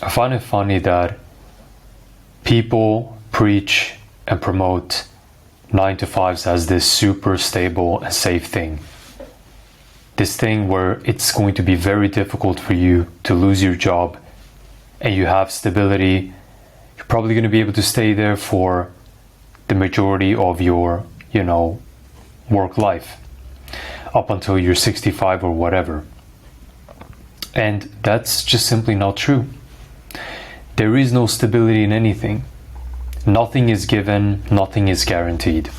I find it funny that people preach and promote 9 to 5s as this super stable and safe thing. This thing where it's going to be very difficult for you to lose your job and you have stability. You're probably going to be able to stay there for the majority of your, work life up until you're 65 or whatever. And that's just simply not true. There is no stability in anything. Nothing is given, nothing is guaranteed.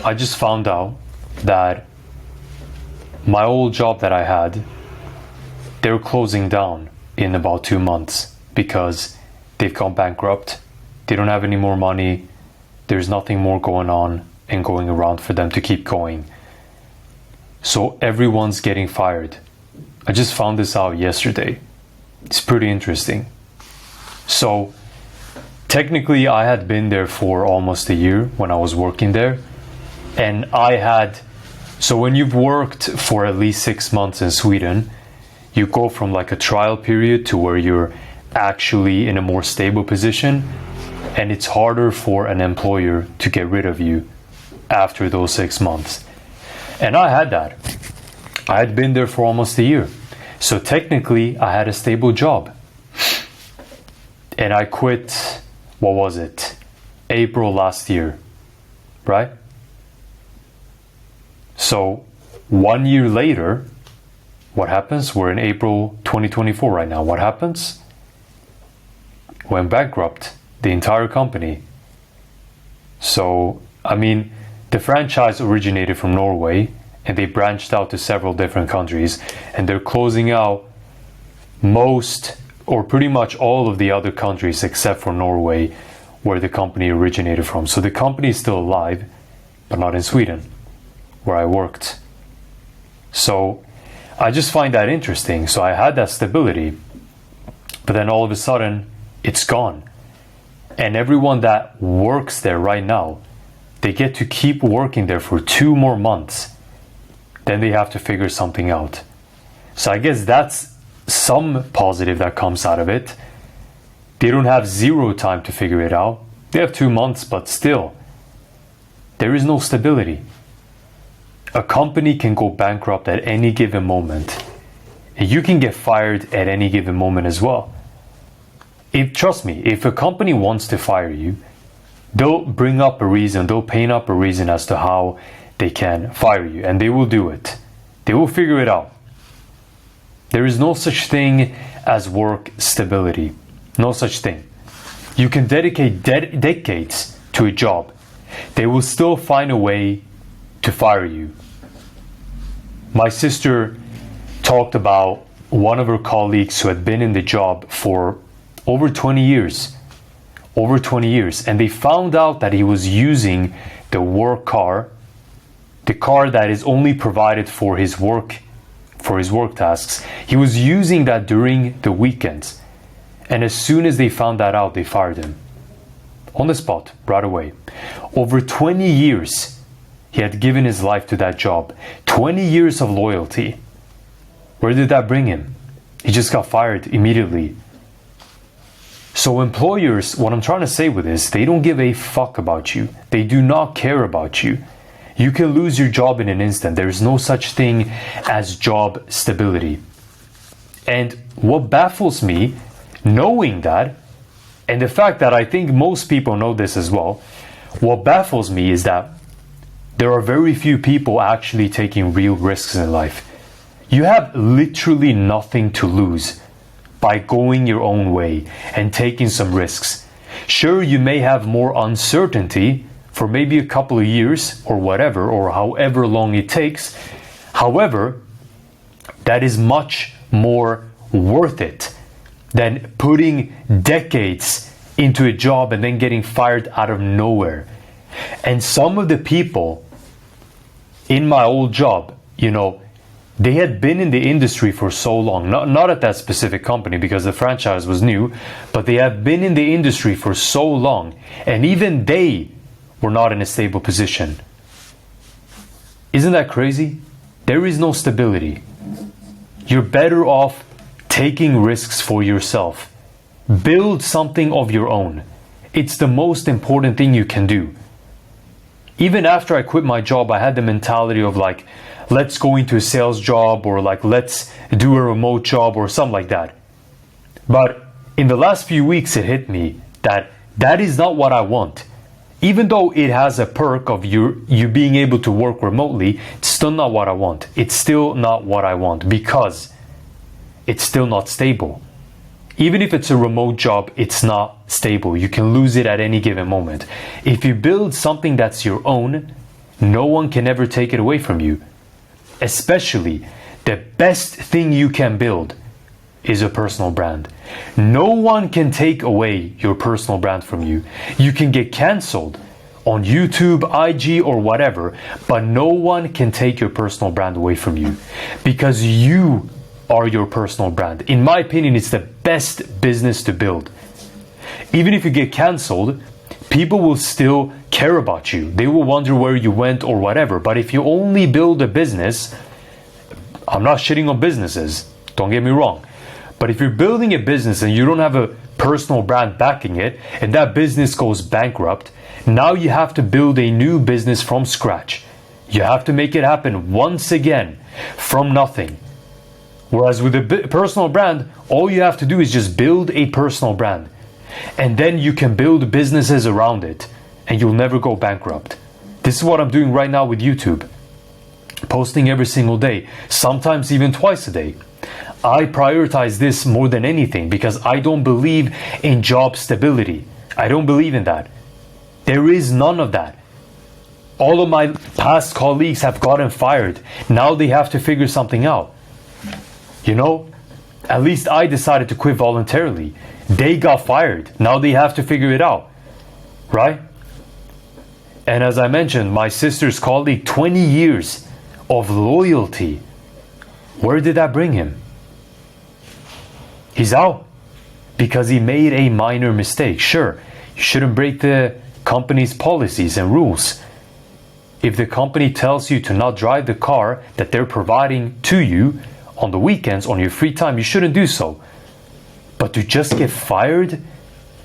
I just found out that my old job that I had, they're closing down in about 2 months because they've gone bankrupt. They don't have any more money. There's nothing more going on and going around for them to keep going. So everyone's getting fired. I just found this out yesterday. It's pretty interesting. So technically I had been there for almost a year when I was working there. And so when you've worked for at least 6 months in Sweden, you go from like a trial period to where you're actually in a more stable position, and it's harder for an employer to get rid of you after those 6 months. And I had that. I had been there for almost a year. So technically I had a stable job. And I quit, April last year, right? So 1 year later, what happens? We're in April 2024 right now. What happens? Went bankrupt, the entire company. So, the franchise originated from Norway and they branched out to several different countries, and they're closing out most or pretty much all of the other countries except for Norway, where the company originated from. So the company is still alive, but not in Sweden, where I worked. So I just find that interesting. So I had that stability, but then all of a sudden it's gone. And everyone that works there right now, they get to keep working there for 2 more months. Then they have to figure something out. So I guess that's some positive that comes out of it. They don't have 0 time to figure it out. They have 2 months, but still, there is no stability. A company can go bankrupt at any given moment. And you can get fired at any given moment as well. Trust me, if a company wants to fire you, they'll bring up a reason, they'll paint up a reason as to how they can fire you, and they will do it. They will figure it out. There is no such thing as work stability. No such thing. You can dedicate decades to a job. They will still find a way to fire you. My sister talked about one of her colleagues who had been in the job for over 20 years. And they found out that he was using the work car, the car that is only provided for his work tasks. He was using that during the weekends. And as soon as they found that out, they fired him. On the spot, right away. Over 20 years, he had given his life to that job. 20 years of loyalty. Where did that bring him? He just got fired immediately. So employers, what I'm trying to say with this, they don't give a fuck about you. They do not care about you. You can lose your job in an instant. There is no such thing as job stability. And what baffles me, knowing that, and the fact that I think most people know this as well, what baffles me is that there are very few people actually taking real risks in life. You have literally nothing to lose by going your own way and taking some risks. Sure, you may have more uncertainty for maybe a couple of years or whatever, or however long it takes. However, that is much more worth it than putting decades into a job and then getting fired out of nowhere. And some of the people in my old job, they had been in the industry for so long, not at that specific company because the franchise was new, but they have been in the industry for so long, and even they were not in a stable position. Isn't that crazy? There is no stability. You're better off taking risks for yourself. Build something of your own. It's the most important thing you can do. Even after I quit my job, I had the mentality of like, let's go into a sales job, or like, let's do a remote job or something like that. But in the last few weeks, it hit me that that is not what I want. Even though it has a perk of you being able to work remotely, it's still not what I want. It's still not what I want because it's still not stable. Even if it's a remote job, it's not stable. You can lose it at any given moment. If you build something that's your own, no one can ever take it away from you. Especially, the best thing you can build is a personal brand. No one can take away your personal brand from you. You can get canceled on YouTube, IG, or whatever, but no one can take your personal brand away from you because you are your personal brand. In my opinion, it's the best business to build. Even if you get canceled, people will still care about you. They will wonder where you went or whatever. But if you only build a business, I'm not shitting on businesses, don't get me wrong. But if you're building a business and you don't have a personal brand backing it, and that business goes bankrupt, now you have to build a new business from scratch. You have to make it happen once again from nothing. Whereas with a personal brand, all you have to do is just build a personal brand. And then you can build businesses around it and you'll never go bankrupt. This is what I'm doing right now with YouTube. Posting every single day, sometimes even twice a day. I prioritize this more than anything because I don't believe in job stability. I don't believe in that. There is none of that. All of my past colleagues have gotten fired. Now they have to figure something out. You know, at least I decided to quit voluntarily. They got fired. Now they have to figure it out. Right? And as I mentioned, my sister's colleague, 20 years of loyalty. Where did that bring him? He's out because he made a minor mistake. Sure, you shouldn't break the company's policies and rules. If the company tells you to not drive the car that they're providing to you on the weekends, on your free time, you shouldn't do so. But to just get fired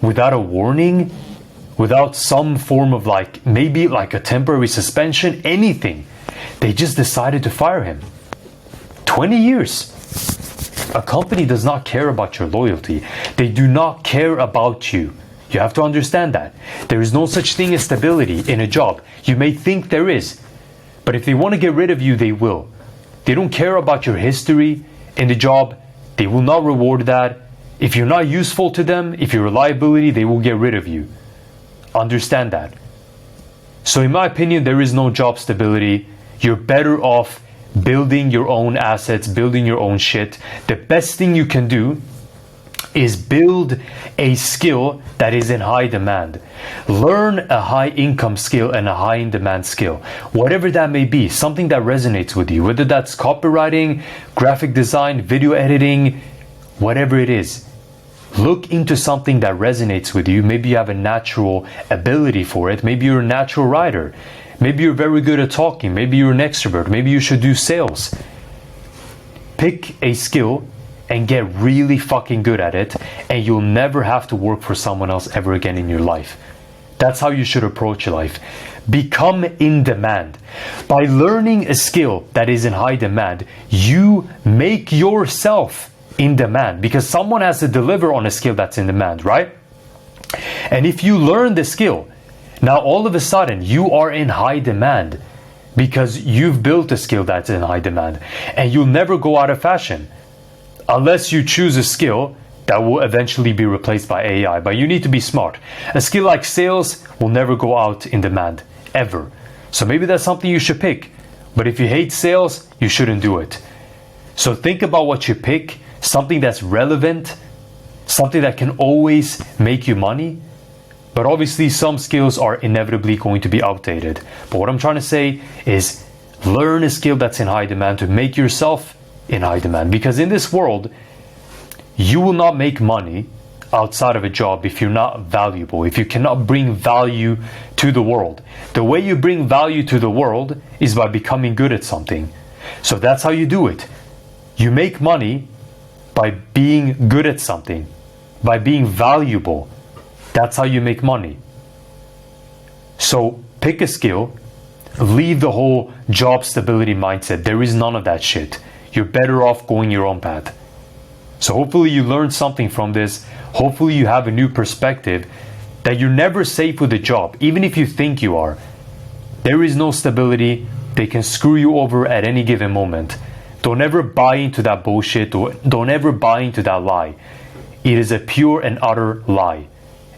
without a warning, without some form of like, maybe like a temporary suspension, anything, they just decided to fire him. 20 years. A company does not care about your loyalty. They do not care about you. You have to understand that. There is no such thing as stability in a job. You may think there is, but if they want to get rid of you, they will. They don't care about your history in the job. They will not reward that. If you're not useful to them, if you're a liability, they will get rid of you. Understand that. So in my opinion, there is no job stability. You're better off building your own assets, building your own shit. The best thing you can do is build a skill that is in high demand. Learn a high income skill and a high in demand skill. Whatever that may be, something that resonates with you, whether that's copywriting, graphic design, video editing, whatever it is. Look into something that resonates with you. Maybe you have a natural ability for it. Maybe you're a natural writer. Maybe you're very good at talking. Maybe you're an extrovert. Maybe you should do sales. Pick a skill and get really fucking good at it, and you'll never have to work for someone else ever again in your life. That's how you should approach your life. Become in demand. By learning a skill that is in high demand, you make yourself in demand because someone has to deliver on a skill that's in demand, right? And if you learn the skill, now all of a sudden you are in high demand because you've built a skill that's in high demand, and you'll never go out of fashion unless you choose a skill that will eventually be replaced by AI. But you need to be smart. A skill like sales will never go out in demand, ever. So maybe that's something you should pick. But if you hate sales, you shouldn't do it. So think about what you pick, something that's relevant, something that can always make you money. But obviously some skills are inevitably going to be outdated. But what I'm trying to say is learn a skill that's in high demand to make yourself in high demand. Because in this world, you will not make money outside of a job if you're not valuable, if you cannot bring value to the world. The way you bring value to the world is by becoming good at something. So that's how you do it. You make money by being good at something, by being valuable. That's how you make money. So pick a skill, leave the whole job stability mindset. There is none of that shit. You're better off going your own path. So hopefully you learned something from this. Hopefully you have a new perspective that you're never safe with a job, even if you think you are. There is no stability. They can screw you over at any given moment. Don't ever buy into that bullshit, or don't ever buy into that lie. It is a pure and utter lie.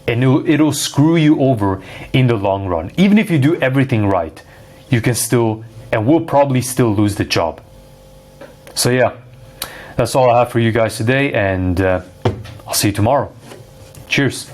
And it'll screw you over in the long run. Even if you do everything right, you can still, and will probably still lose the job. So yeah, that's all I have for you guys today, and I'll see you tomorrow. Cheers.